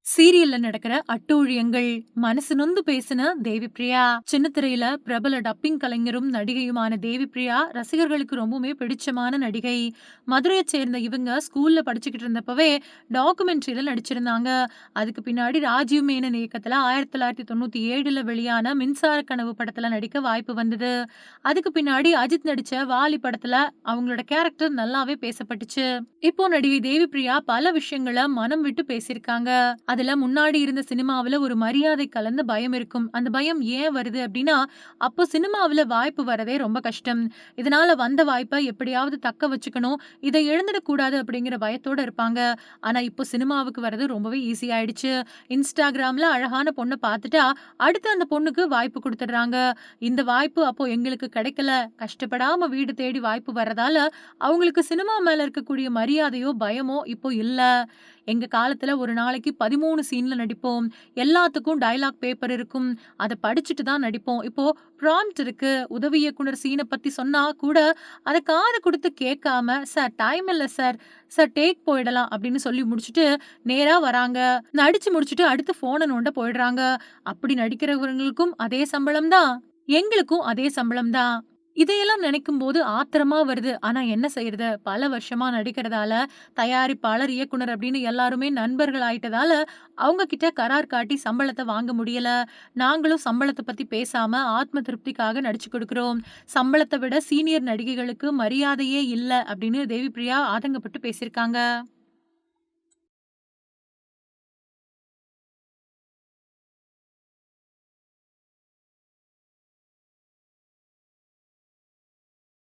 சீரியல்ல நடக்கிற அட்டூழியங்கள் மனசு நொந்து பேசின தேவிப்பிரியா. சின்ன திரையில பிரபல டப்பிங் கலைஞரும் நடிகையுமான தேவிப்பிரியா ரசிகர்களுக்கு ரொம்பவுமே பிடிச்சமான நடிகை. மதுரையை சேர்ந்த இவங்க ஸ்கூல்ல படிச்சுக்கிட்டு இருந்தப்பவே டாக்குமெண்ட்ரியில நடிச்சிருந்தாங்க. அதுக்கு பின்னாடி ராஜீவ் மேனன் இயக்கத்துல 1997ல வெளியான மின்சார கனவு படத்துல நடிக்க வாய்ப்பு வந்தது. அதுக்கு பின்னாடி அஜித் நடிச்ச வாலி படத்துல அவங்களோட கேரக்டர் நல்லாவே பேசப்பட்டுச்சு. இப்போ நடிகை தேவிப்பிரியா பல விஷயங்கள மனம் விட்டு பேசியிருக்காங்க. அதுல முன்னாடி இருந்த சினிமாவுல ஒரு மரியாதை கலந்த பயம் இருக்கும். அந்த பயம் ஏன் வருது அப்டின்னா, அப்போ சினிமாவுல வாய்ப்பு வரதே ரொம்ப கஷ்டம். இதனால வந்த வாய்ப்ப எப்படியாவது தக்க வச்சுக்கணும். இத இழந்துடக்கூடாது அப்படிங்கிற பயத்தோட இருப்பாங்க. ஆனா இப்போ சினிமாவுக்கு வரது ரொம்பவே ஈஸி ஆயிடுச்சு. Instagramல அழகான பொண்ண பாத்துட்டா, அடுத்து அந்த பொண்ணுக்கு வாய்ப்பு குடுத்துடுறாங்க. இந்த வாய்ப்பு அப்போ எங்களுக்கு கிடைக்கல. கஷ்டப்படாம வீடு தேடி வாய்ப்பு வர்றதால, அவங்களுக்கு சினிமா மேல இருக்கக்கூடிய மரியாதையோ, பயமோ இப்போ இல்ல. எங்க காலத்துல ஒரு நாளைக்கு 13 சீன்ல நடிப்போம். எல்லாத்துக்கும் டயலாக் பேப்பர் இருக்கும். அத படிச்சுட்டு தான் நடிப்போம். இப்போ ப்ராம்ப்ட் இருக்கு. உதவி இயக்குனர் சீன பத்தி சொன்னா கூட, அத காது குடுத்து கேட்காம, "சார் டைம் இல்ல சார். சார் டேக் போயிடலாம்" அப்படின்னு சொல்லி முடிச்சுட்டு, நேரா வராங்க. நடிச்சு முடிச்சுட்டு அடுத்து ஃபோன நோண்ட போயிடுறாங்க. அப்படி நடிக்கிறவங்களுக்கும் அதே சம்பளம் தான். எங்களுக்கும் அதே சம்பளம் தான். இதையெல்லாம் நினைக்கும்போது ஆத்திரமா வருது. ஆனா என்ன செய்யறது? பல வருஷமா நடிக்கிறதால, தயாரிப்பாளர், இயக்குனர் அப்படின்னு எல்லாருமே நண்பர்கள் ஆயிட்டதால, அவங்க கிட்ட கரார் காட்டி சம்பளத்த வாங்க முடியல. நாங்களும் சம்பளத்த பத்தி பேசாம ஆத்ம திருப்திக்காக நடிச்சு குடுக்குறோம். சம்பளத்த விட சீனியர் நடிகைகளுக்கு மரியாதையே இல்ல அப்படின்னு தேவிப்பிரியா ஆதங்கப்பட்டு பேசியிருக்காங்க.